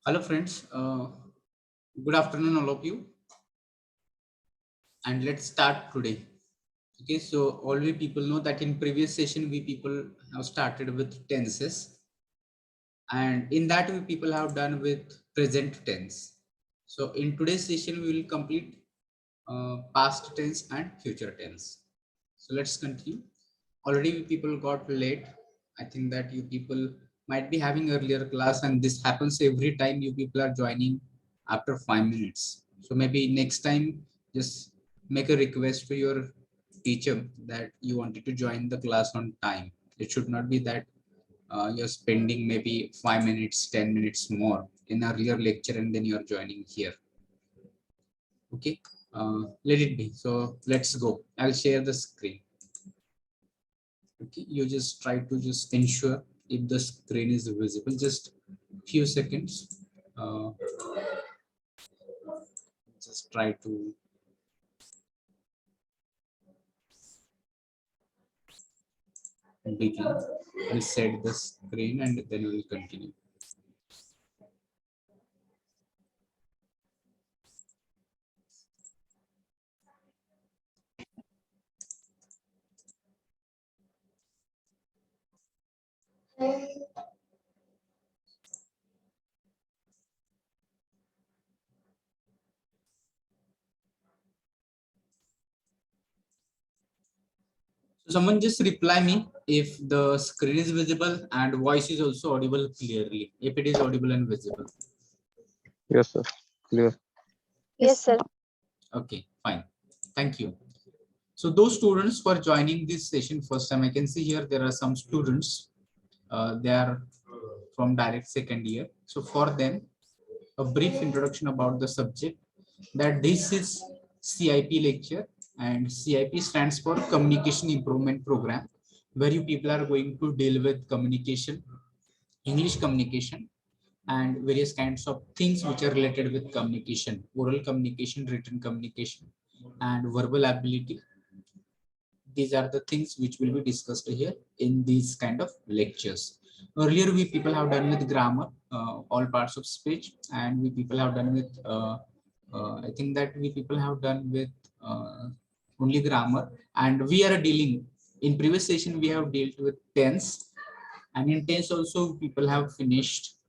Hello friends, good afternoon all of you, and let's start today. Okay, so all we people know that in previous session we people have started with tenses, and in that we people have done with present tense. So in today's session we will complete past tense and future tense. So let's continue. Already we people got late. I think that you people might be having earlier class, and this happens every time you people are joining after 5 minutes. So maybe next time just make a request to your teacher that you wanted to join the class on time. It should not be that you're spending maybe 5 minutes, 10 minutes more in earlier lecture and then you're joining here. Okay, let it be. So let's go. I'll share the screen. Okay, you just try to just ensure if the screen is visible. Just few seconds. Just try to begin. Reset the screen and then we'll continue. So someone just reply me if the screen is visible and voice is also audible clearly. If it is audible and visible. Yes, sir. Clear. Yes, sir. Okay, fine. Thank you. So those students for joining this session first time, I can see here there are some students. They are from direct second year. So for them, a brief introduction about the subject, that this is CIP lecture, and CIP stands for Communication Improvement Program, where you people are going to deal with communication, English communication, and various kinds of things which are related with communication, oral communication, written communication, and verbal ability. These are the things which will be discussed here in these kind of lectures. Earlier we people have done with grammar, all parts of speech, and we people have done with I think that we people have done with only grammar, and we are dealing in previous session we have dealt with tense, and in tense also people have finished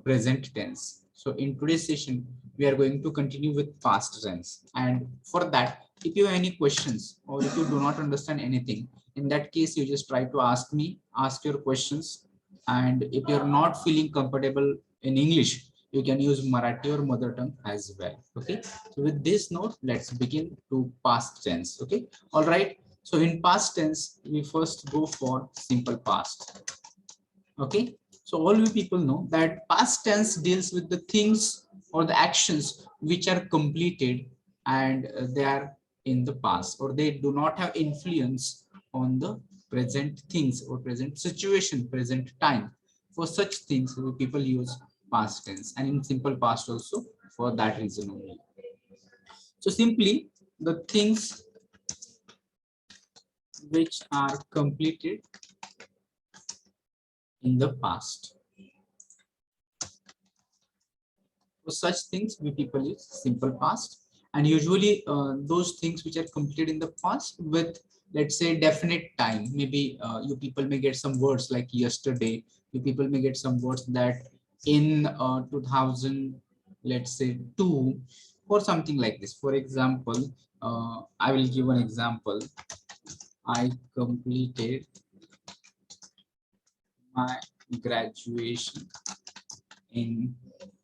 present tense. So in today's session we are going to continue with past tense, and for that, if you have any questions or if you do not understand anything, in that case you just try to ask me, ask your questions. And if you're not feeling comfortable in English, you can use Marathi or mother tongue as well. Okay, so with this note, let's begin to past tense. Okay, all right. So in past tense we first go for simple past. Okay, so all you people know that past tense deals with the things or the actions which are completed, and they are in the past, or they do not have influence on the present things or present situation, present time. For such things people use past tense, and in simple past also for that reason only. So simply the things which are completed in the past. For such things we people use simple past, and usually those things which are completed in the past with, let's say, definite time. Maybe you people may get some words like yesterday. You people may get some words that in 2000, let's say, 2, or something like this. For example, I will give an example. I completed my graduation in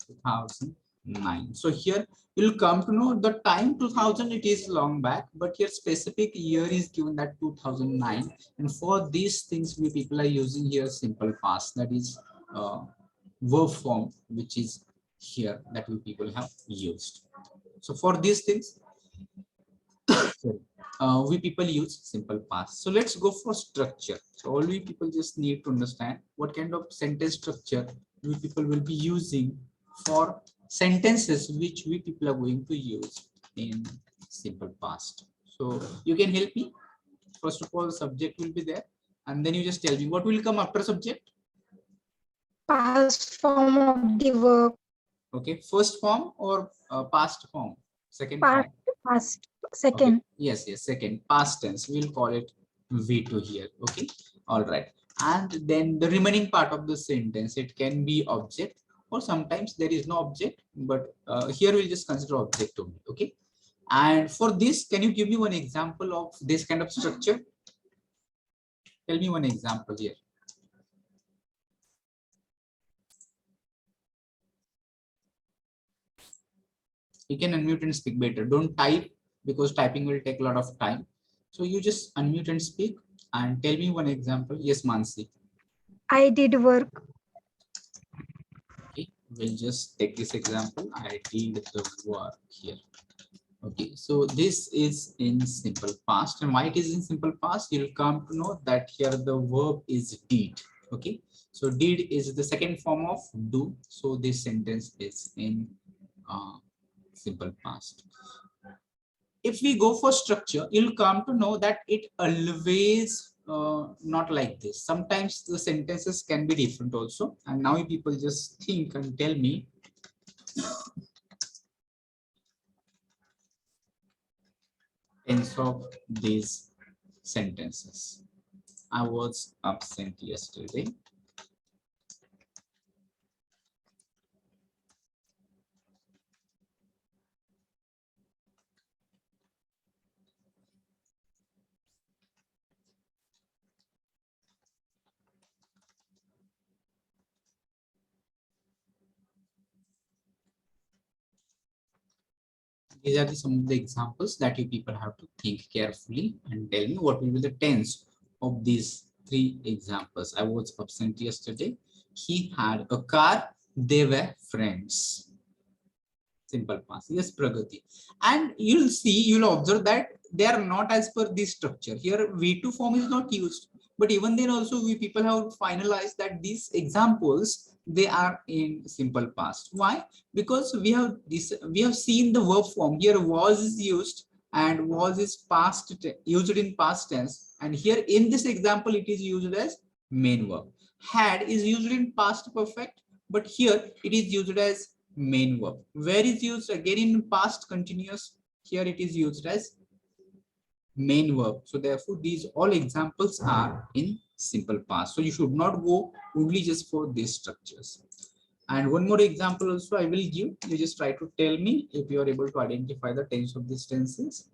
2009. So here you'll come to know the time 2000, it is long back, but here specific year is given that 2009. And for these things we people are using here simple past, that is verb form, which is here that we people have used. So for these things we people use simple past. So let's go for structure. So all we people just need to understand what kind of sentence structure we people will be using for sentences which we people are going to use in simple past. So you can help me. First of all, subject will be there, and then you just tell me what will come after subject. Past form of the verb. Okay, first form or past form? Second Past, form. past, Okay. second. Yes, second, past tense. We'll call it V2 here. Okay, all right. And then the remaining part of the sentence, it can be object, or sometimes there is no object, but here we'll just consider object only. Okay. And for this, can you give me one example of this kind of structure? Tell me one example here. You can unmute and speak better. Don't type, because typing will take a lot of time. So you just unmute and speak and tell me one example. Yes, Mansi. I did work. Okay, we'll just take this example. I did the work here. Okay, so this is in simple past, and why it is in simple past, you'll come to know that here the verb is did. Okay, so did is the second form of do, so this sentence is in simple past. If we go for structure, you'll come to know that it always not like this. Sometimes the sentences can be different also, and now people just think and tell me tense of these sentences. I was absent yesterday. These are some of the examples that you people have to think carefully and tell me what will be the tense of these three examples. I was absent yesterday. He had a car. They were friends. Simple past. Yes, Pragati. And you'll see, you'll observe that they are not as per this structure. Here V2 form is not used. But even then also we people have finalized that these examples, they are in simple past. Why? Because we have seen the verb form. Here was is used, and was is used in past tense, and here in this example it is used as main verb. Had is used in past perfect, but here it is used as main verb. Where is used again in past continuous, here it is used as main verb. So therefore these all examples are in simple past. So you should not go only just for these structures. And one more example also I will give. You just try to tell me if you are able to identify the tense of this sentence.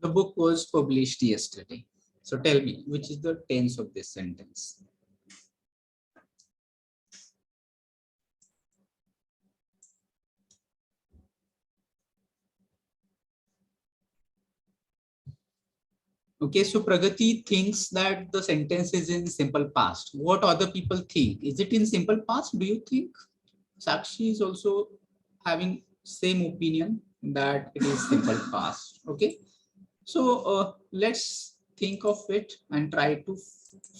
The book was published yesterday. So tell me, which is the tense of this sentence? Okay, so Pragati thinks that the sentence is in simple past. What other people think? Is it in simple past? Do you think? Sakshi is also having same opinion that it is simple past. Okay, so let's think of it and try to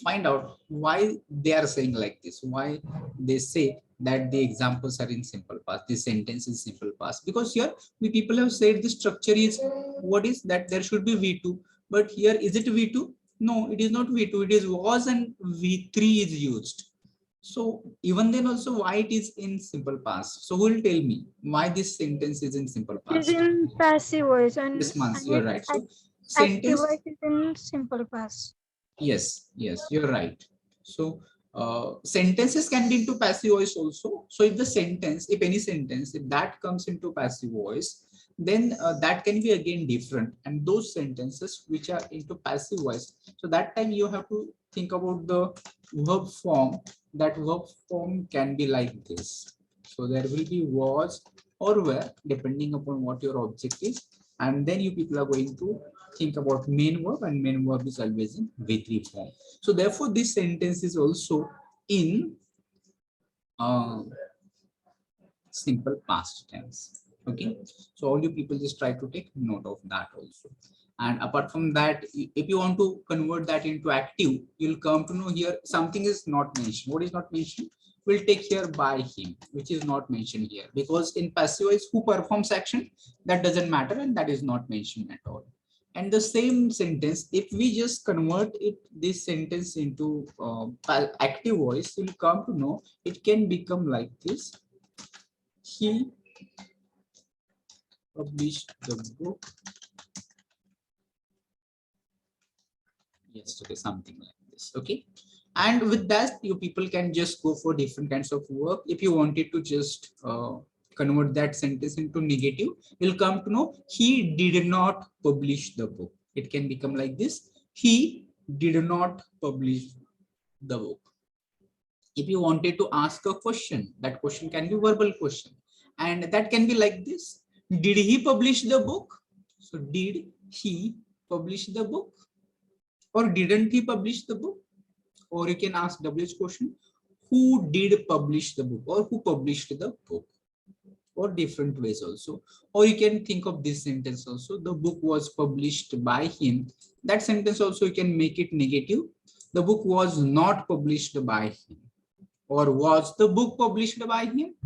find out why they are saying like this. Why they say that the examples are in simple past, this sentence is simple past. Because here we people have said the structure is what is that there should be V2, but here is it V2? No, it is not V2, it is was, and V3 is used. So even then also why it is in simple past? So who will tell me why this sentence is in simple It is past? in passive voice, and This month, and you're it right. So active sentence, voice is in simple past. yes, you're right. So sentences can be into passive voice also. So if the sentence, if any sentence, if that comes into passive voice, then that can be again different. And those sentences which are into passive voice, so that time you have to think about the verb form. That verb form can be like this. So there will be was or were, depending upon what your object is. And then you people are going to think about main verb, and main verb is always in V3 form. So therefore this sentence is also in simple past tense. Okay, so all you people just try to take note of that also. And apart from that, if you want to convert that into active, you'll come to know here something is not mentioned. What is not mentioned? will take here by him, which is not mentioned here, because in passive voice who performs action, that doesn't matter and that is not mentioned at all. And the same sentence, if we just convert it, this sentence into active voice, you'll come to know it can become like this. He published the book yesterday, something like this. Okay. And with that, you people can just go for different kinds of work. If you wanted to just convert that sentence into negative, you'll come to know he did not publish the book. It can become like this. He did not publish the book. If you wanted to ask a question, that question can be verbal question. And that can be like this. Did he publish the book? So did he publish the book? Or didn't he publish the book? Or you can ask WH question, who did publish the book or who published the book, or different ways also. Or you can think of this sentence also, the book was published by him. That sentence also you can make it negative. The book was not published by him, or was the book published by him?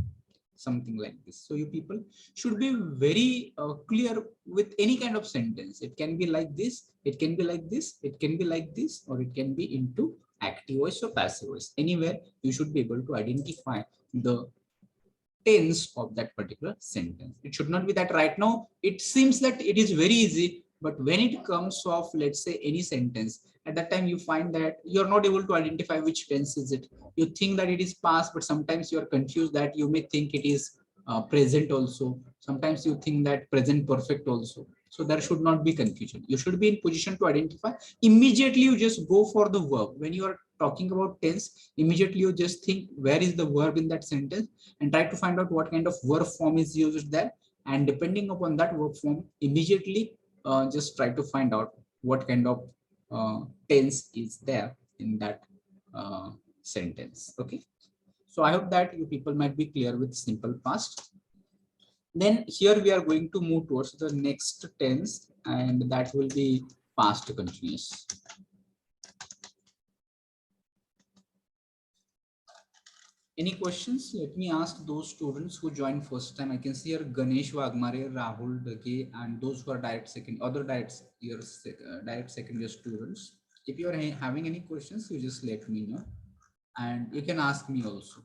Something like this. So you people should be very clear with any kind of sentence. It can be like this, it can be like this, it can be like this, or it can be into active voice or passive voice. Anywhere you should be able to identify the tense of that particular sentence. It should not be that right now it seems that it is very easy, but when it comes of, let's say, any sentence, at that time you find that you're not able to identify which tense is it. You think that it is past, but sometimes you are confused that you may think it is present also. Sometimes you think that present perfect also. So there should not be confusion. You should be in position to identify. Immediately you just go for the verb. When you are talking about tense, immediately you just think where is the verb in that sentence and try to find out what kind of verb form is used there. And depending upon that verb form, immediately just try to find out what kind of tense is there in that sentence. Okay. So I hope that you people might be clear with simple past. Then here we are going to move towards the next tense, and that will be past continuous. Any questions? Let me ask those students who joined first time. I can see here Ganesh Wagmare, Rahul Dage, and those who are direct second year students. If you are having any questions, you just let me know, and you can ask me also.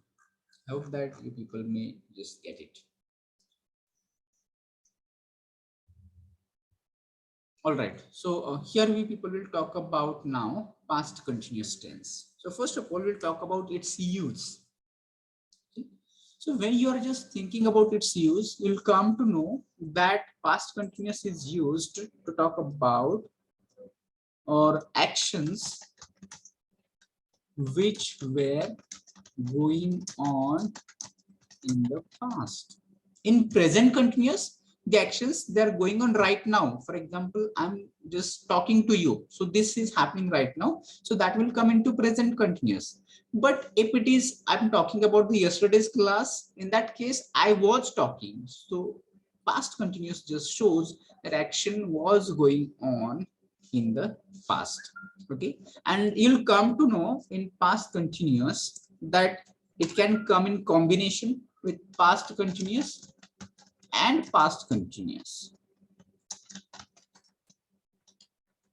I hope that you people may just get it. All right, so here we people will talk about now past continuous tense. So first of all, we'll talk about its use. Okay. So when you are just thinking about its use, you'll come to know that past continuous is used to talk about or actions which were going on in the past. In present continuous, the actions they are going on right now. For example, I'm just talking to you, so this is happening right now, so that will come into present continuous. But if it is I'm talking about the yesterday's class, in that case I was talking, so past continuous just shows that action was going on in the past. Okay, and you'll come to know in past continuous that it can come in combination with past continuous and past continuous,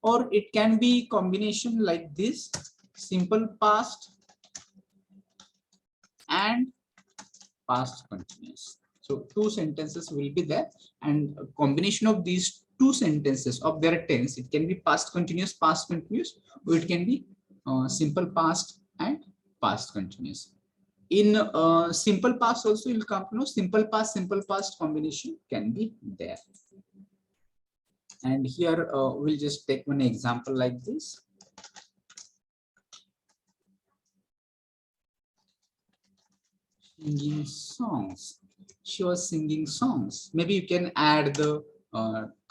or it can be combination like this, simple past and past continuous. So two sentences will be there, and a combination of these two sentences of their tense, it can be past continuous, or it can be simple past and past continuous. In simple past also you'll come to know simple past combination can be there. And here we'll just take one example like this. Singing songs. She was singing songs. Maybe you can add the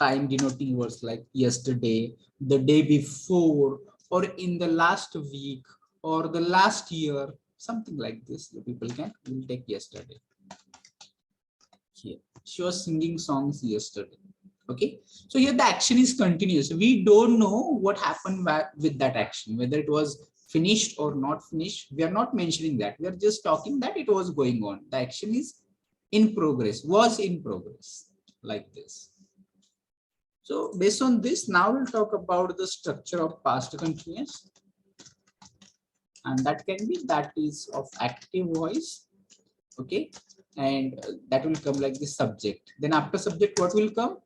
time denoting words like yesterday, the day before, or in the last week, or the last year. Something like this, the people can will take yesterday. Here, she was singing songs yesterday. Okay, so here the action is continuous. We don't know what happened with that action, whether it was finished or not finished. We are not mentioning that. We are just talking that it was going on. The action is in progress, was in progress, like this. So based on this, now we'll talk about the structure of past continuous. And that can be, that is of active voice. Okay. And that will come like the subject. Then after subject, what will come?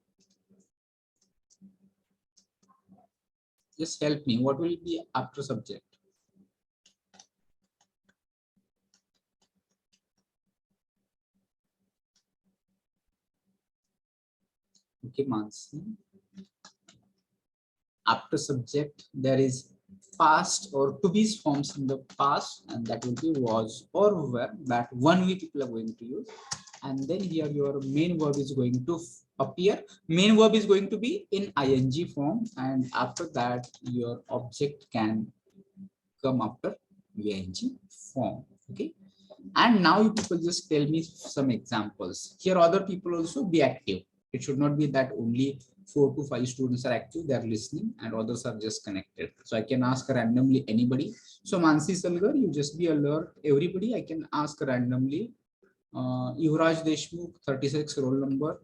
Just help me. What will be after subject? Okay, Mansi. After subject, there is past or to be forms in the past, and that will be was or were. That one we people are going to use. And then here your main verb is going to appear. Main verb is going to be in ing form, and after that your object can come after ing form. Okay. And now you people just tell me some examples. Here other people also be active. It should not be that only 4 to 5 students are active, they are listening, and others are just connected. So I can ask randomly anybody. So Mansi Salgar, you just be alert. Everybody, I can ask randomly. Yuvraj Deshmukh, 36, roll number.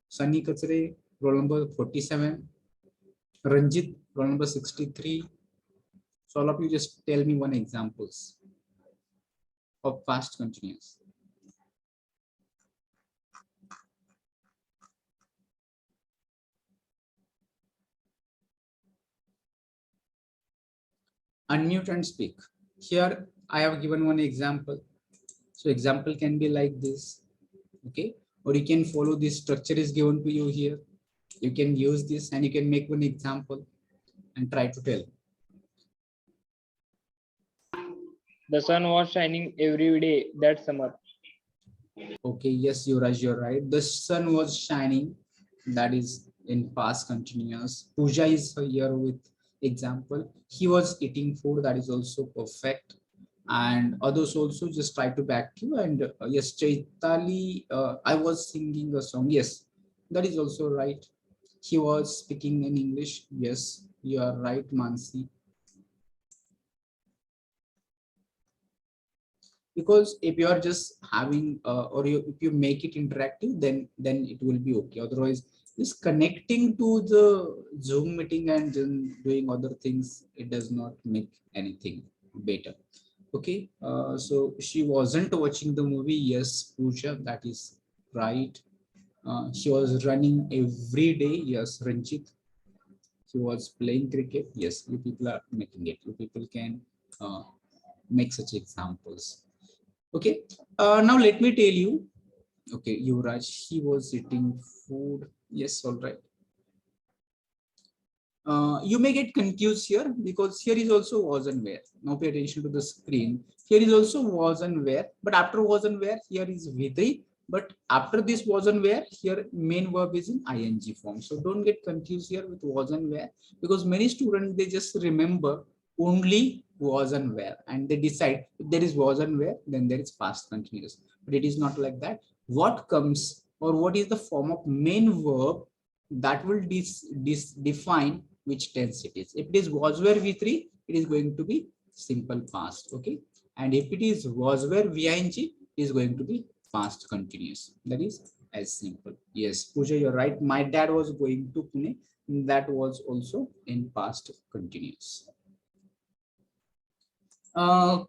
Sunny Kachre, roll number 47. Ranjit, roll number 63. So all of you just tell me one examples of past continuous. Unmute and speak. Here I have given one example. So example can be like this. Okay. Or you can follow this structure is given to you here. You can use this and you can make one example and try to tell. The sun was shining every day that summer. Okay, yes, Yuvraj, you're right. The sun was shining. That is in past continuous. Pooja is here with example. He was eating food. That is also perfect. And others also just try to back you. And yes, Chaitali, I was singing a song. Yes, that is also right. He was speaking in English. Yes, you are right, Mansi. Because if you are just having if you make it interactive, then it will be okay. Otherwise, just connecting to the Zoom meeting and then doing other things, it does not make anything better. Okay, so she wasn't watching the movie. Yes, Pooja, that is right. She was running every day. Yes, Ranjit. He was playing cricket. Yes, you people are making it. You people can make such examples. Okay, now let me tell you. Okay, Yuvraj, he was eating food. Yes, all right. You may get confused here because here is also was and where. Now pay attention to the screen. Here is also was and where, but after was and where, here is V3. But after this was and where, here main verb is in ing form. So don't get confused here with was and where, because many students, they just remember only was and where, and they decide if there is was and where, then there is past continuous. But it is not like that. What comes, or what is the form of main verb, that will define which tense it is. If it is was where V3, it is going to be simple past. Okay. And if it is was where VING, it is going to be past continuous. That is as simple. Yes, Pooja, you're right. My dad was going to Pune. That was also in past continuous.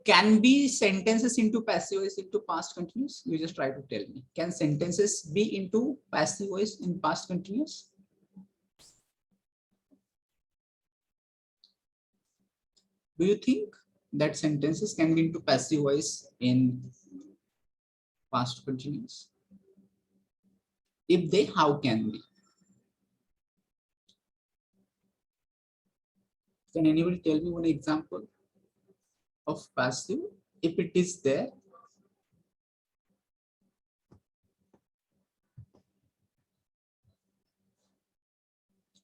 Can be sentences into passive voice into past continuous? You just try to tell me. Can sentences be into passive voice in past continuous? Do you think that sentences can be into passive voice in past continuous? If they, how can be? Can anybody tell me one example of passive, if it is there?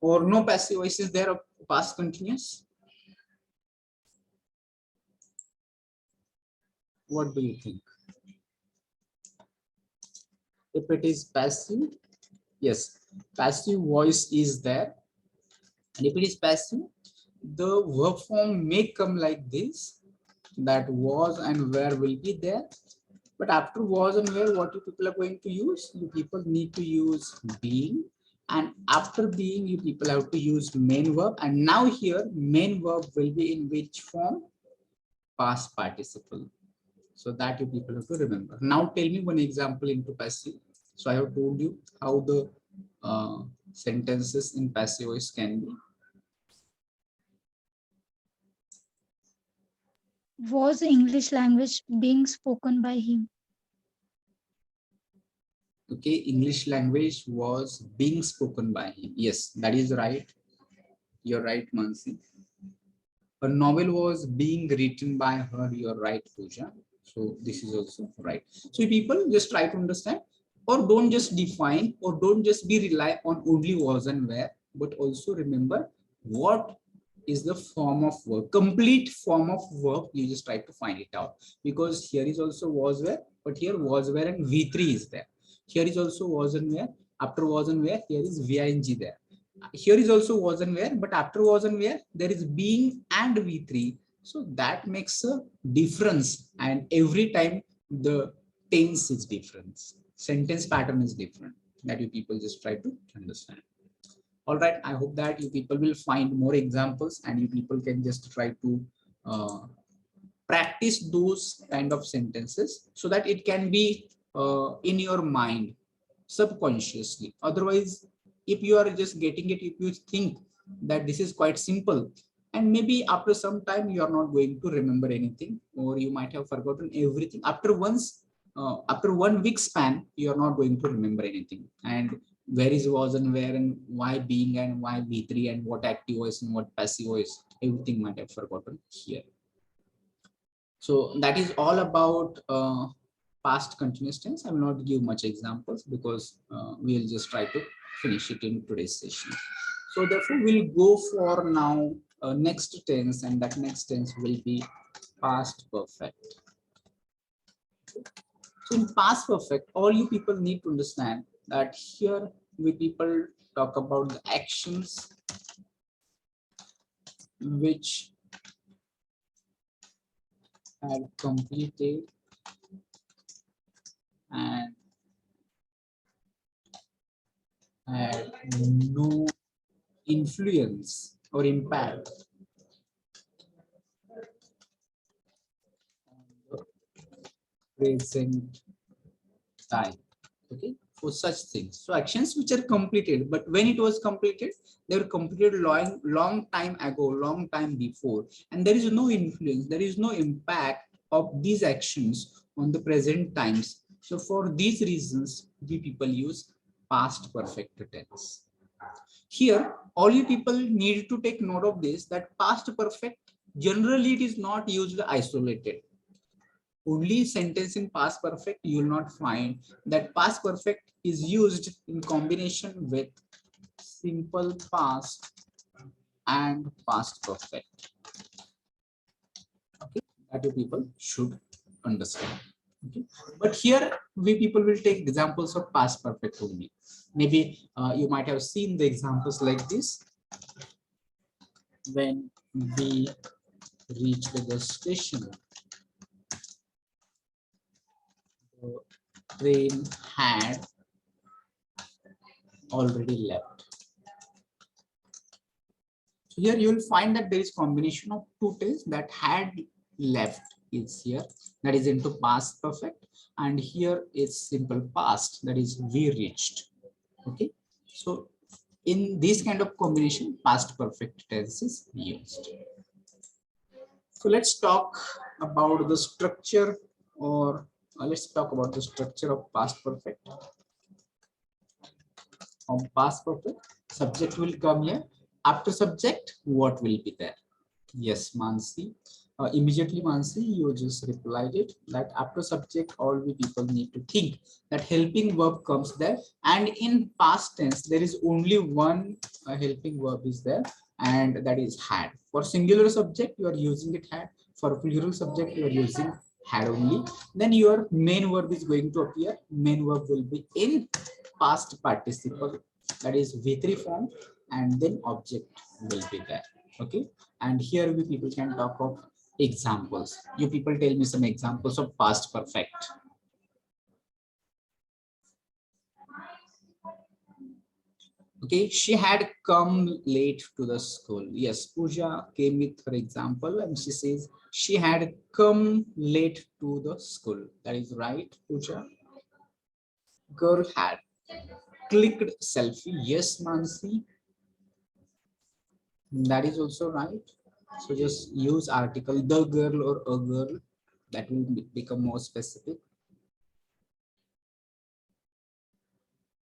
Or no passive voice is there of past continuous? What do you think? If it is passive, yes, passive voice is there. And if it is passive, the verb form may come like this, that was and were will be there. But after was and were, what you people are going to use? You people need to use being, and after being, you people have to use main verb. And now here, main verb will be in which form? Past participle. So that you people have to remember. Now tell me one example into passive. So I have told you how the sentences in passive voice can be. Was English language being spoken by him? Okay, English language was being spoken by him. Yes, that is right. You're right, Mansi. A novel was being written by her. You're right, Pooja. So this is also right. So people just try to understand, or don't just define, or don't just be rely on only was and where, but also remember what is the form of verb, complete form of verb. You just try to find it out, because here is also was where, but here was where and V3 is there. Here is also was and where. After was and where, here is VING there. Here is also was and where, but after was and where, there is being and V3. So that makes a difference, and every time the tense is different, sentence pattern is different. That you people just try to understand. All right, I hope that you people will find more examples, and you people can just try to practice those kind of sentences, so that it can be in your mind subconsciously. Otherwise, if you are just getting it, if you think that this is quite simple, and maybe after some time you are not going to remember anything, or you might have forgotten everything. After 1 week span, you are not going to remember anything. And where is was and where, and why being, and why V3, and what active voice and what passive voice, everything might have forgotten here. So that is all about past continuous tense. I will not give much examples, because we'll just try to finish it in today's session. So therefore, we'll go for now next tense, and that next tense will be past perfect. So in past perfect, all you people need to understand that here we people talk about the actions which had completed and had no influence or impact on the present time. Okay, for such things. So actions which are completed, but when it was completed, they were completed long time ago, long time before, and there is no influence, there is no impact of these actions on the present times. So for these reasons, we people use past perfect tense. Here, all you people need to take note of this, that past perfect, generally it is not used isolated. Only sentence in past perfect, you will not find that past perfect is used in combination with simple past and past perfect. Okay, that you people should understand. Okay, but here we people will take examples of past perfect only. Maybe you might have seen the examples like this. When we reached the station, the train had already left. So here you will find that there is combination of two tense, that had left is here, that is into past perfect, and here is simple past, that is we reached. Okay, so in this kind of combination, past perfect tense is used. So let's talk about the structure, or let's talk about the structure of past perfect. From past perfect, subject will come here. After subject, what will be there? Yes, Mansi. Immediately, Mansi, you just replied it, that after subject, all we people need to think that helping verb comes there. And in past tense, there is only one helping verb is there, and that is had. For singular subject, you are using it had. For plural subject, you are using had only. Then your main verb is going to appear. Main verb will be in past participle, that is V3 form, and then object will be there. Okay, and here we people can talk of examples. You people tell me some examples of past perfect. Okay, she had come late to the school. Yes, Pooja came with her example and she says she had come late to the school. That is right, Pooja. Girl had clicked selfie. Yes, Mansi. That is also right. So just use article the girl or a girl. That will become more specific.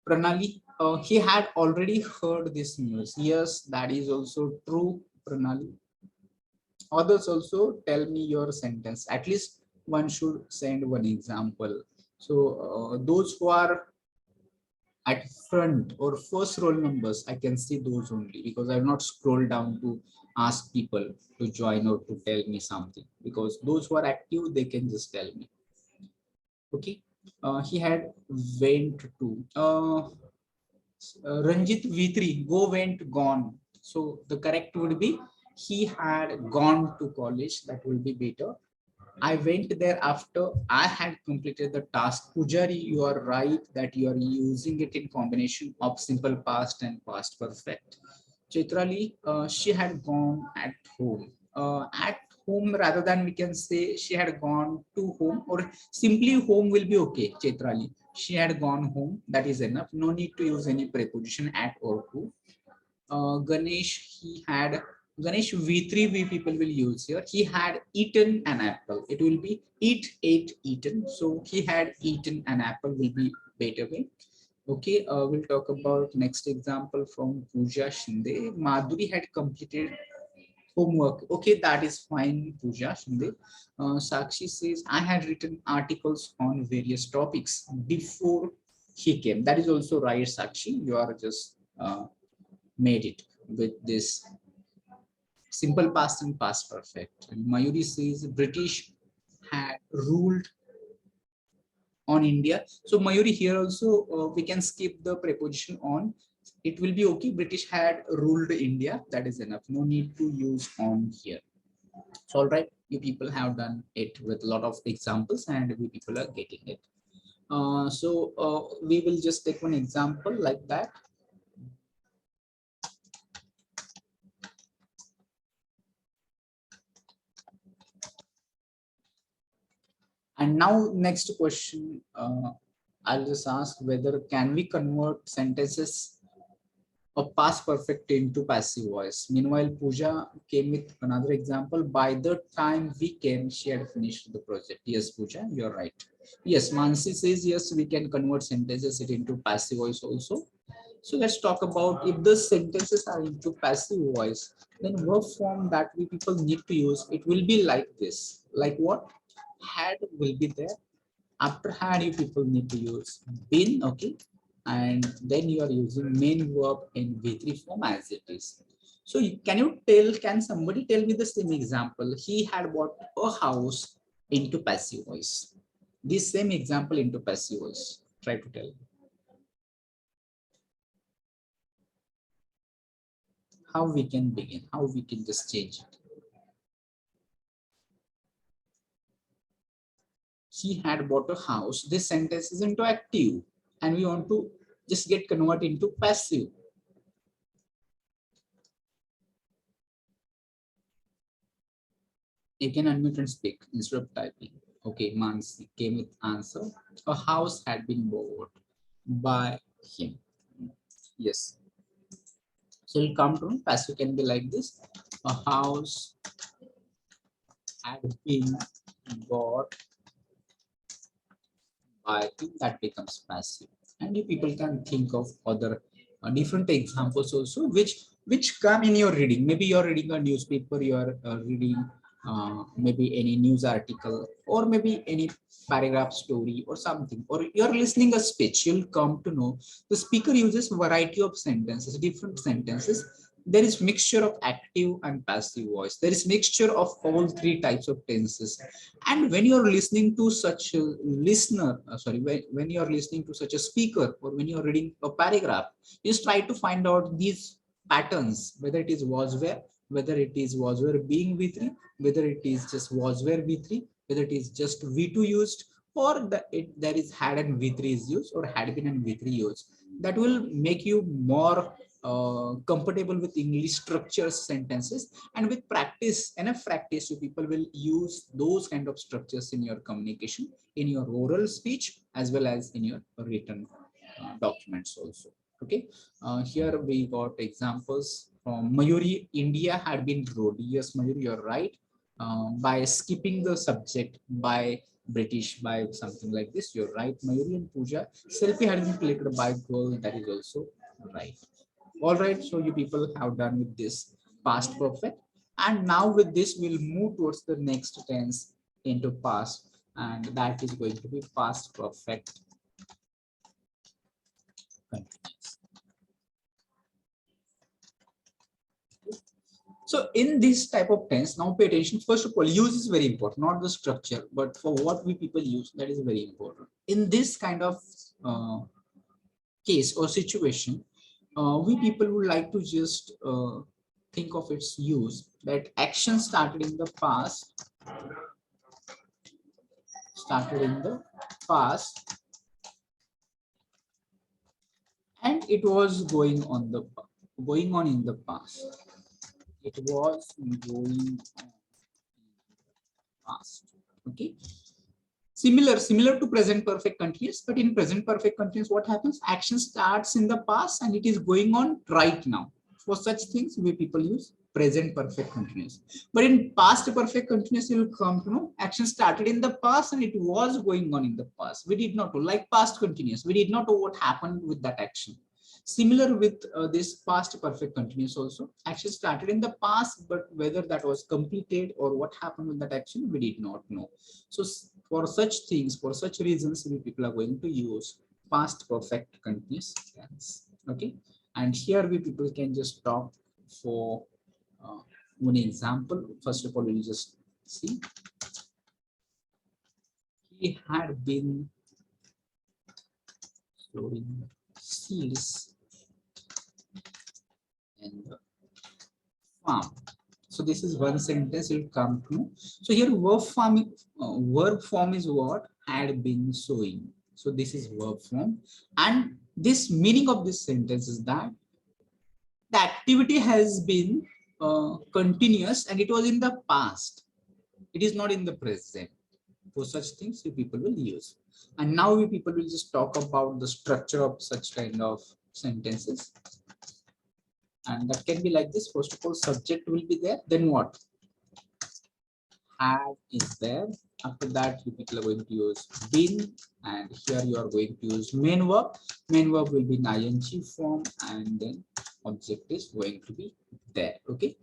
Pranali, he had already heard this news. Yes, that is also true, Pranali. Others also tell me your sentence. At least one should send one example. So those who are at front or first roll numbers, I can see those only because I have not scrolled down to ask people to join or to tell me something, because those who are active, they can just tell me. Okay, he had went to Ranjit V3, go went gone. So the correct would be he had gone to college. That will be better. I went there after I had completed the task. Pujari, you are right that you are using it in combination of simple past and past perfect. Chitrali, she had gone at home. At home, rather than we can say she had gone to home, or simply home will be okay. Chitrali, she had gone home. That is enough. No need to use any preposition at or to. Ganesh, he had Ganesh V3 we people will use here. He had eaten an apple. It will be eat, ate, eaten. So he had eaten an apple will be better way. Okay, we'll talk about next example from Pooja Shinde. Madhuri had completed homework. Okay, that is fine, Pooja Shinde. Sakshi says, I had written articles on various topics before he came. That is also right, Sakshi. You are just made it with this simple past and past perfect. And Mayuri says British had ruled on India. So Mayuri, here also we can skip the preposition on. It will be okay. British had ruled India. That is enough. No need to use on here. So all right, you people have done it with a lot of examples and we people are getting it. We will just take one example like that. And now next question, I'll just ask whether can we convert sentences of past perfect into passive voice. Meanwhile, Pooja came with another example. By the time we came, she had finished the project. Yes, Pooja, you're right. Yes, Mansi says yes, we can convert sentences into passive voice also. So let's talk about if the sentences are into passive voice, then verb form that we people need to use, it will be like this. Like what? Had will be there. After had, you people need to use been, okay, and then you are using main verb in V3 form as it is. So can somebody tell me the same example? He had bought a house into passive voice. This same example into passive voice. Try to tell. How we can begin, how we can just change it. He had bought a house. This sentence is into active and we want to just get converted into passive. You can unmute and speak instead of typing. Okay, Mansi came with answer. A house had been bought by him. Yes. So we'll come to passive can be like this. A house had been bought by him. That becomes passive. And you people can think of other different examples also, which come in your reading. Maybe you're reading a newspaper, you're reading maybe any news article, or maybe any paragraph story or something, or you're listening a speech. You'll come to know the speaker uses variety of sentences, different sentences. There is mixture of active and passive voice. There is mixture of all three types of tenses. And when you're listening to such a listener, when you're listening to such a speaker, or when you're reading a paragraph, just try to find out these patterns, whether it is was where, whether it is was were being V3, whether it is just was were V3, whether it is just V2 used, or there is had and V3 is used, or had been and V3 used. That will make you more comfortable with English structures sentences, and with practice, enough practice, you people will use those kind of structures in your communication, in your oral speech, as well as in your written documents also. Okay, here we got examples from Mayuri. India had been ruled. Yes, Mayuri, you're right. By skipping the subject by British, by something like this, you're right. Mayuri. And Pooja, selfie had been clicked by girl. That is also right. All right, so you people have done with this past perfect, and now with this we'll move towards the next tense into past, and that is going to be past perfect continuous. So in this type of tense, now pay attention. First of all, use is very important, not the structure, but for what we people use, that is very important. In this kind of case or situation, we people would like to just think of its use, that action started in the past, and it was going on in the past. It was going on in the past. Okay. Similar to present perfect continuous, but in present perfect continuous, what happens? Action starts in the past and it is going on right now. For such things, we people use present perfect continuous. But in past perfect continuous, you will come to know action started in the past and it was going on in the past. We did not know, like past continuous, we did not know what happened with that action. Similar with this past perfect continuous also, action started in the past, but whether that was completed or what happened with that action, we did not know. So for such things, for such reasons, we people are going to use past perfect continuous tense. Okay, and here we people can just talk for one example. First of all, we'll just see. He had been sowing seeds in the farm. So this is one sentence will come to. So here verb form is what? Had been sowing. So this is verb form, and this meaning of this sentence is that the activity has been continuous and it was in the past. It is not in the present. For such things, we people will use. And now we people will just talk about the structure of such kind of sentences. And that can be like this. First of all, subject will be there. Then what? Had is there. After that, you people are going to use been, and here you are going to use main verb. Main verb will be in ing form, and then object is going to be there. Okay.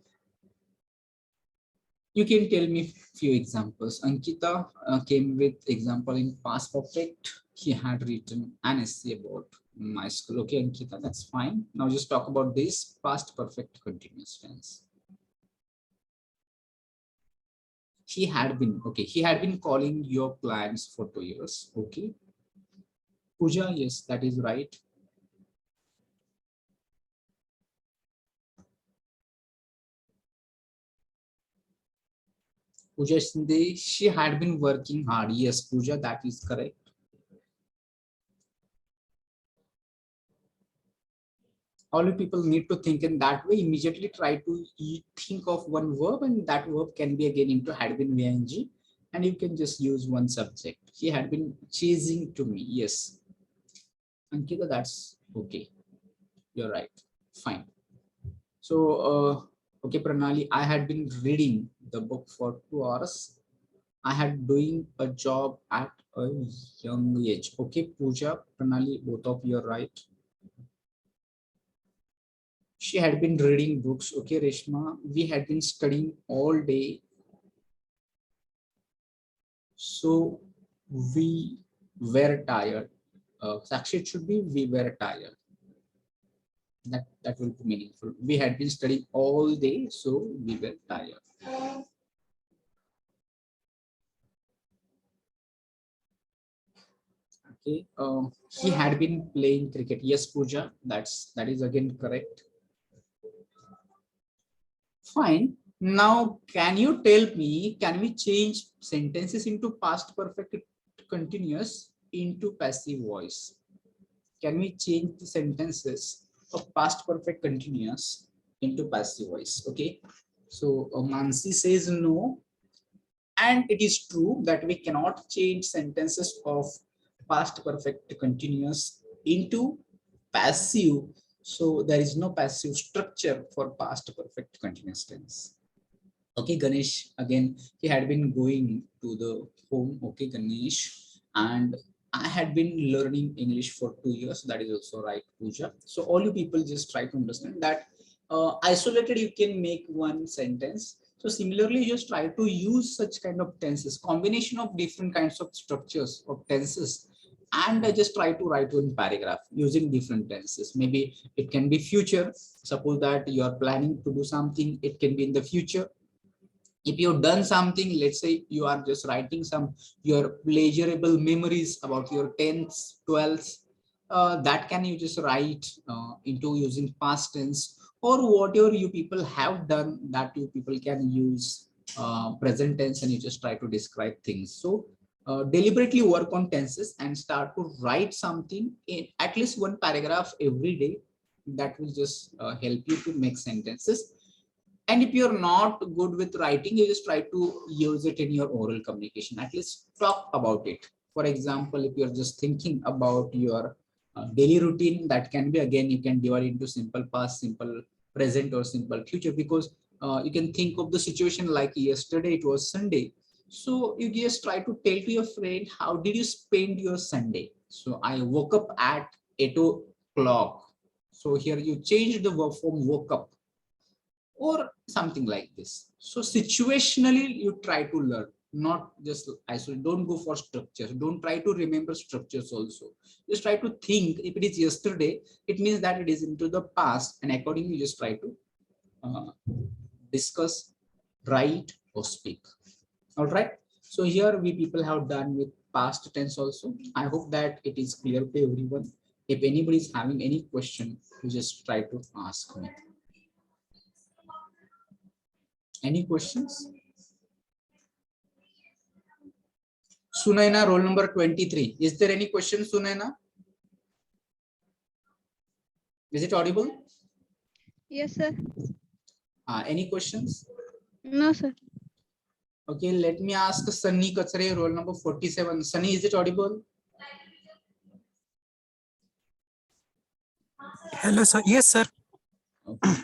You can tell me few examples. Ankita came with example in past perfect. He had written an essay about my school. Okay, Ankita, that's fine. Now just talk about this past perfect continuous tense. He had been, okay, he had been calling your plans for 2 years. Okay. Pooja, yes, that is right. Pooja Shinde, she had been working hard. Yes, Pooja, that is correct. All you people need to think in that way. Immediately try to think of one verb, and that verb can be again into had been ing, and you can just use one subject. He had been chasing to me. Yes, Ankita, that's okay. You're right. Fine. So, okay, Pranali, I had been reading the book for 2 hours. I had doing a job at a young age. Okay, Pooja, Pranali, both of you are right. She had been reading books. Okay, Reshma, we had been studying all day. So we were tired. Actually, it should be we were tired. That will be meaningful. We had been studying all day, so we were tired. Okay. He had been playing cricket. Yes, Pooja, that is again correct. Fine. Now, can you tell me, can we change sentences into past perfect continuous into passive voice? Can we change the sentences of past perfect continuous into passive voice? Okay. So Mansi says no. And it is true that we cannot change sentences of past perfect continuous into passive. So there is no passive structure for past perfect continuous tense. Okay, Ganesh, again, he had been going to the home. Okay, Ganesh, and I had been learning English for 2 years. That is also right, Pooja. So all you people just try to understand that isolated, you can make one sentence. So similarly, just try to use such kind of tenses, combination of different kinds of structures of tenses, and I just try to write one paragraph using different tenses. Maybe it can be future. Suppose that you are planning to do something, it can be in the future. If you've done something, let's say you are just writing some your pleasurable memories about your 10th, 12th, that can you just write into using past tense, or whatever you people have done, that you people can use present tense, and you just try to describe things. So deliberately work on tenses and start to write something in at least one paragraph every day. That will just help you to make sentences. And if you're not good with writing, you just try to use it in your oral communication. At least talk about it. For example, if you're just thinking about your daily routine, that can be, again, you can divide into simple past, simple present, or simple future, because you can think of the situation like yesterday, it was Sunday. So you just try to tell to your friend, how did you spend your Sunday? So I woke up at 8 o'clock. So here you change the verb from woke up, or something like this. So situationally, you try to learn, not just isolate. Don't go for structures. Don't try to remember structures also. Just try to think. If it is yesterday, it means that it is into the past, and accordingly, just try to discuss, write, or speak. All right. So here we people have done with past tense also. I hope that it is clear to everyone. If anybody is having any question, you just try to ask me. Any questions? Sunaina, roll number 23. Is there any question, Sunaina? Is it audible? Yes, sir. Any questions? No, sir. Okay, let me ask Sunny Kachre, roll number 47. Sunny, is it audible? Hello, sir. Yes, sir. Okay.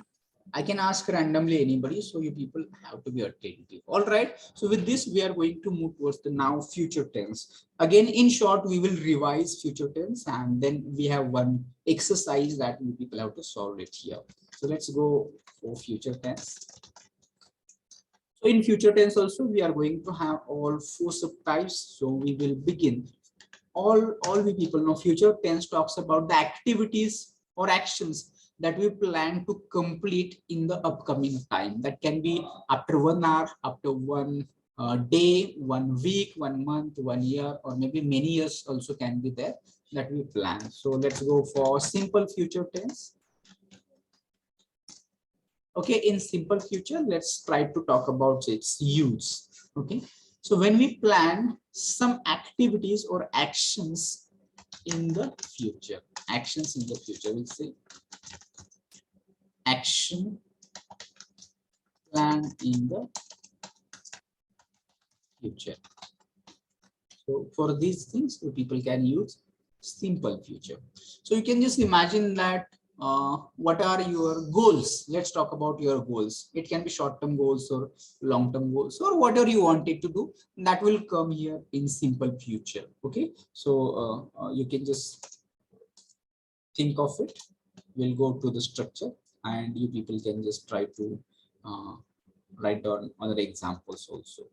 I can ask randomly anybody, so you people have to be attentive. All right. So with this, we are going to move towards the now future tense. Again, in short, we will revise future tense, and then we have one exercise that you people have to solve it here. So let's go for future tense. So in future tense also, we are going to have all 4 subtypes. So we will begin. All we people know future tense talks about the activities or actions that we plan to complete in the upcoming time. That can be after 1 hour, after 1 day, 1 week, 1 month, 1 year, or maybe many years also can be there that we plan. So let's go for simple future tense. Okay, in simple future, let's try to talk about its use. Okay, so when we plan some activities or actions in the future, we'll say action plan in the future. So for these things, people can use simple future. So you can just imagine that what are your goals? Let's talk about your goals. It can be short-term goals or long-term goals, or whatever you want it to do, that will come here in simple future. Okay, so you can just think of it. We'll go to the structure, and you people can just try to write down other examples also.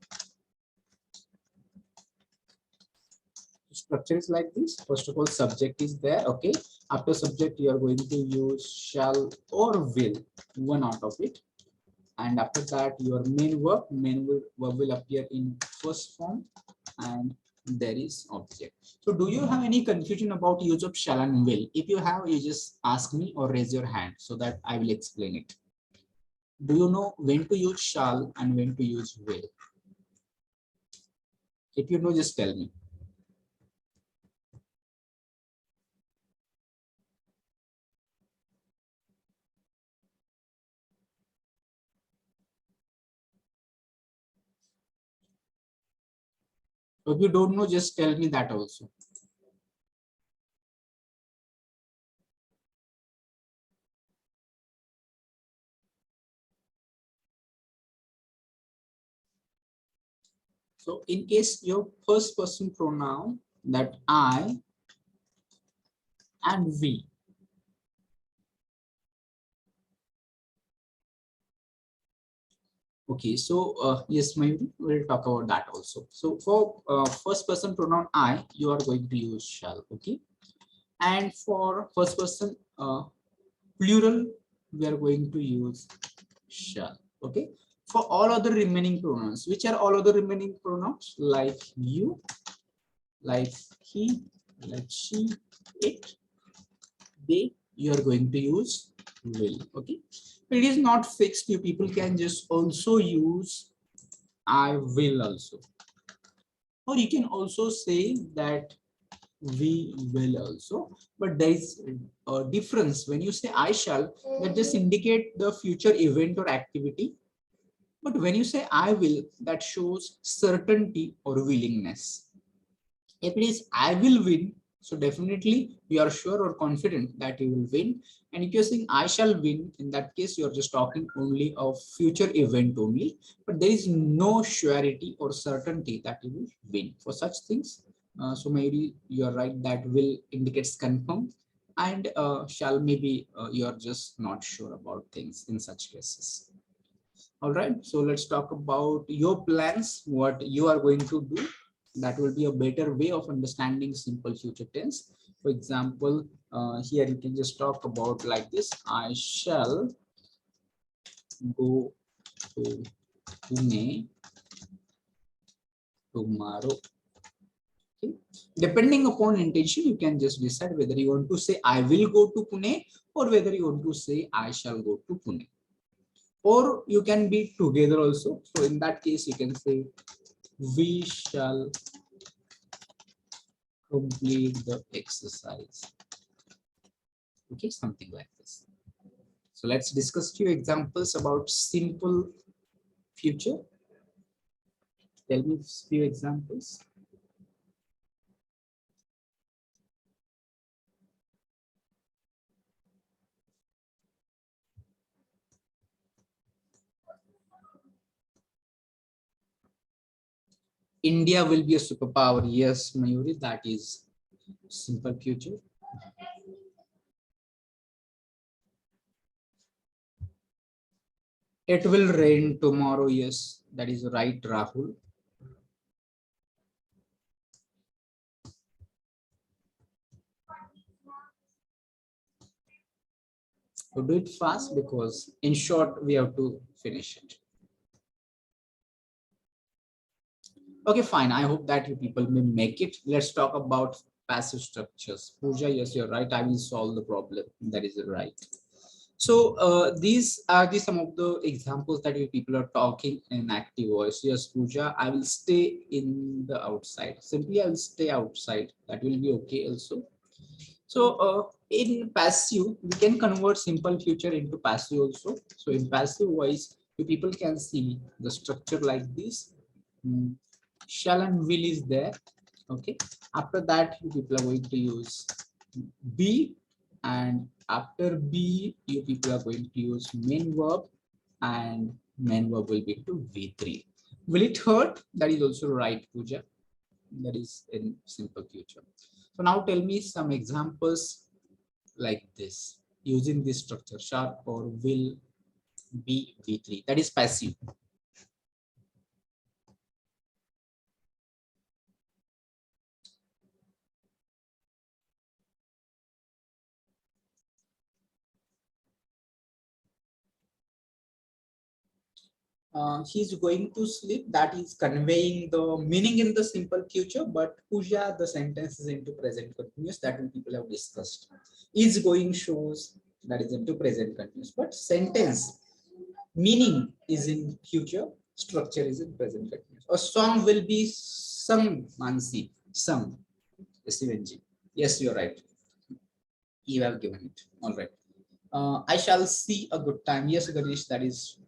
Structure is like this. First of all, subject is there. Okay, after subject, you are going to use shall or will, one out of it, and after that your main verb will appear in first form, and there is object. So do you have any confusion about use of shall and will? If you have, you just ask me or raise your hand so that I will explain it. Do you know when to use shall and when to use will? If you know, just tell me. If you don't know, just tell me that also. So in case your first person pronoun that I and we. Okay, so yes, maybe we'll talk about that also. So for first person pronoun I, you are going to use shall, okay? And for first person plural, we are going to use shall, okay? For all other remaining pronouns, which are all other remaining pronouns? Like you, like he, like she, it, they, you are going to use will, okay? It is not fixed. You people can just also use I will also, or you can also say that we will also, but there is a difference. When you say I shall, that just indicate the future event or activity, but when you say I will, that shows certainty or willingness. If it is I will win, so definitely you are sure or confident that you will win. And if you're saying I shall win, in that case you're just talking only of future event only, but there is no surety or certainty that you will win for such things. So maybe you're right that will indicates confirm, and shall maybe you're just not sure about things in such cases. All right, so let's talk about your plans, what you are going to do. That will be a better way of understanding simple future tense. For example, here you can just talk about like this: I shall go to Pune tomorrow. Okay. Depending upon intention, you can just decide whether you want to say I will go to Pune or whether you want to say I shall go to Pune. Or you can be together also. So in that case, you can say we shall complete the exercise. Okay, something like this. So let's discuss few examples about simple future. Tell me few examples. India will be a superpower. Yes, Mayuri, that is simple future. It will rain tomorrow. Yes, that is right, Rahul. So do it fast because in short, we have to finish it. Okay, fine. I hope that you people may make it. Let's talk about passive structures. Pooja, yes, you're right. I will solve the problem. That is right. So these are some of the examples that you people are talking in active voice. Yes, Pooja, I will stay in the outside. Simply, I will stay outside. That will be okay also. So in passive, we can convert simple future into passive also. So in passive voice, you people can see the structure like this. Shall and will is there. Okay. After that, you people are going to use be, and after be, you people are going to use main verb, and main verb will be to V3. Will it hurt? That is also right, Pooja. That is in simple future. So now tell me some examples like this using this structure: shall or will, be, V3. That is passive. He's going to sleep, that is conveying the meaning in the simple future, but Pooja, the sentence is into present continuous, that people have discussed. Is going shows that is into present continuous, but sentence Meaning is in future, structure is in present continuous. A song will be sung, Mansi, sung. SVNG. Yes, you're right. You have given it. All right. I shall see a good time. Yes, Ganesh, that is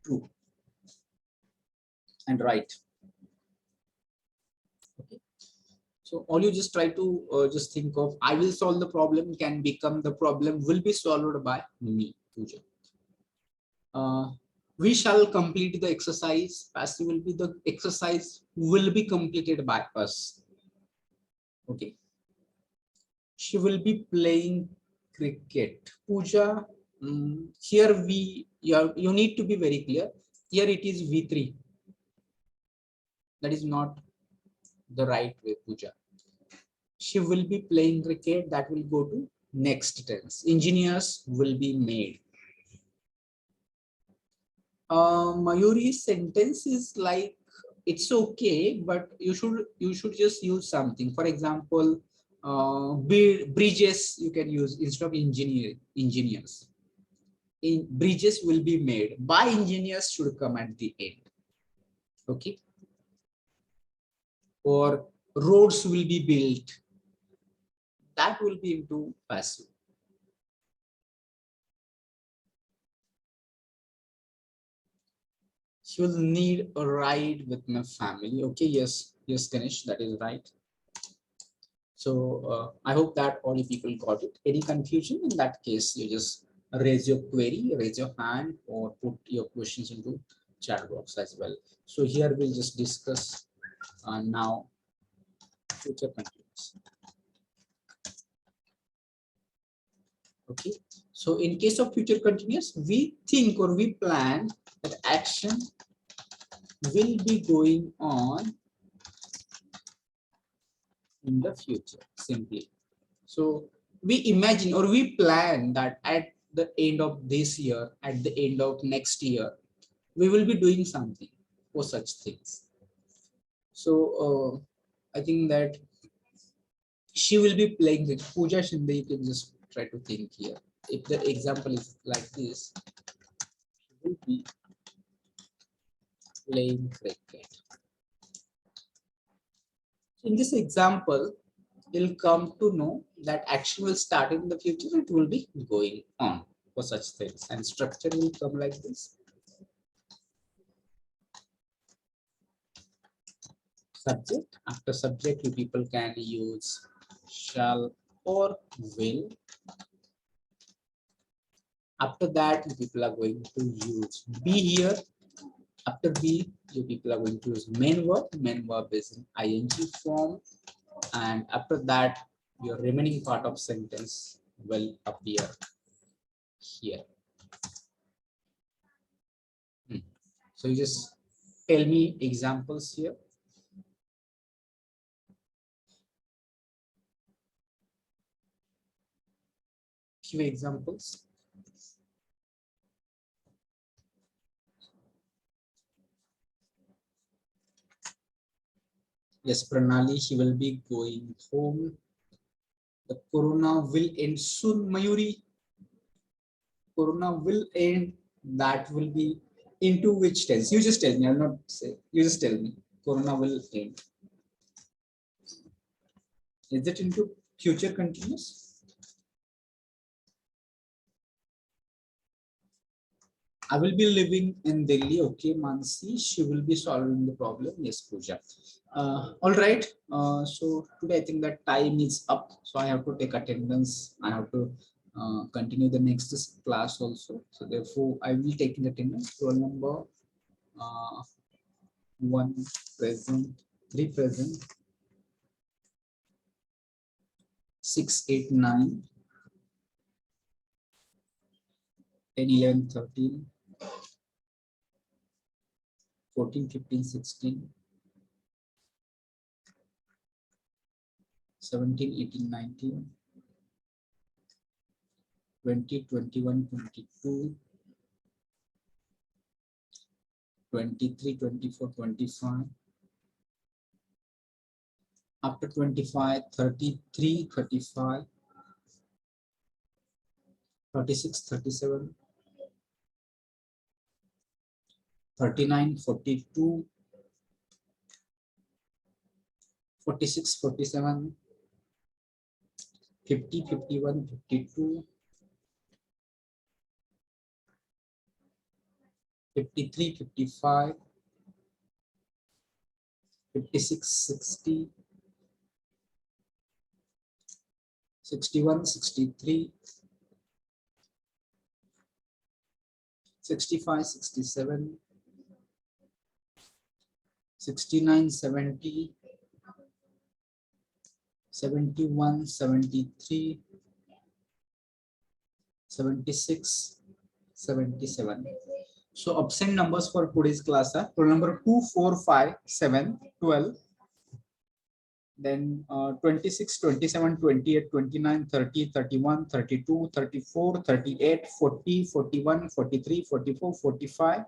true and right. Okay. So all you just try to just think of, I will solve the problem can become the problem will be solved by me. Future. We shall complete the exercise. Passive will be the exercise will be completed by us. Okay. She will be playing cricket. Pooja, here you need to be very clear. Here it is V3. That is not the right way, Pooja. She will be playing cricket. That will go to next tense. Engineers will be made. Mayuri's sentence is like it's okay, but you should just use something. For example, bridges you can use instead of engineers. Bridges will be made by engineers should come at the end. Okay. Or roads will be built. That will be into passive. She will need a ride with my family. Okay, yes, Ganesh, that is right. So I hope that all you people got it. Any confusion? In that case, you just raise your query, raise your hand, or put your questions into chat box as well. So here we'll just discuss now future continuous. Okay, so in case of future continuous, we think or we plan that action will be going on in the future simply. So we imagine or we plan that at the end of this year, at the end of next year, we will be doing something for such things. So I think that she will be playing with Pooja Shinde. You can just try to think here. If the example is like this, she will be playing cricket. In this example, you'll come to know that action will start in the future. It will be going on for such things, and structure will come like this. Subject. After subject, you people can use shall or will. After that, you people are going to use be here. After be, you people are going to use main verb. Main verb is in ing form. And after that, your remaining part of sentence will appear here. So you just tell me examples here. Few examples. Yes, Pranali, she will be going home. The corona will end soon, Mayuri. Corona will end. That will be into which tense? You just tell me. I'll not say. You just tell me. Corona will end. Is it into future continuous? I will be living in Delhi. Okay, Mansi, she will be solving the problem. Yes, Pooja. All right. So today I think that time is up. So I have to take attendance. I have to continue the next class also. So therefore, I will take in attendance. Roll number 1 present, 3 present, 6, 8, 9, 10, 11, 13. 14, 15, 16, 17, 18, 19, 20, 21, 22, 23, 24, 25. After 25, 33, 35, 36, 37, 39, 42, 46, 47, 50, 51, 52, 53, 55, 56, 60, 61, 63, 65, 67, 69, 70, 71, 73, 76, 77. So absent numbers for today's class are roll number 2, 4, 5, 7, 12, then 26, 27, 28, 29, 30, 31, 32, 34, 38, 40, 41, 43, 44, 45,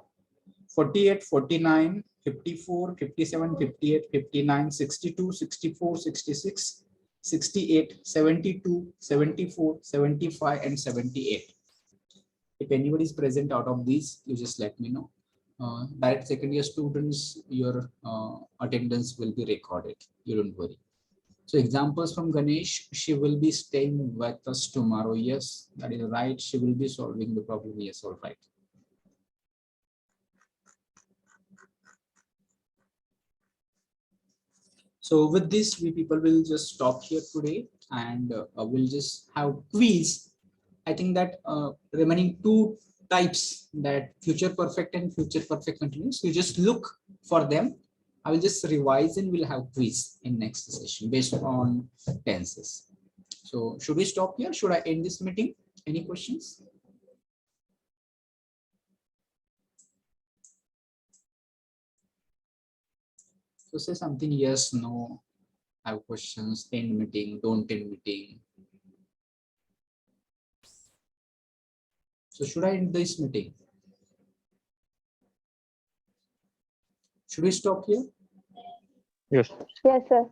48, 49, 54, 57, 58, 59, 62, 64, 66, 68, 72, 74, 75, and 78. If anybody is present out of these, you just let me know. Direct second year students, your attendance will be recorded. You don't worry. So examples from Ganesh, she will be staying with us tomorrow. Yes, that is right. She will be solving the problem. Yes, all right. So with this, we people will just stop here today, and we'll just have quiz. I think that remaining two types, that future perfect and future perfect continuous, you just look for them. I will just revise and we'll have quiz in next session based on tenses. So should we stop here? Should I end this meeting? Any questions? So say something yes, no, have questions, end meeting, don't end meeting. So should I end this meeting? Should we stop here? Yes. Yes, sir.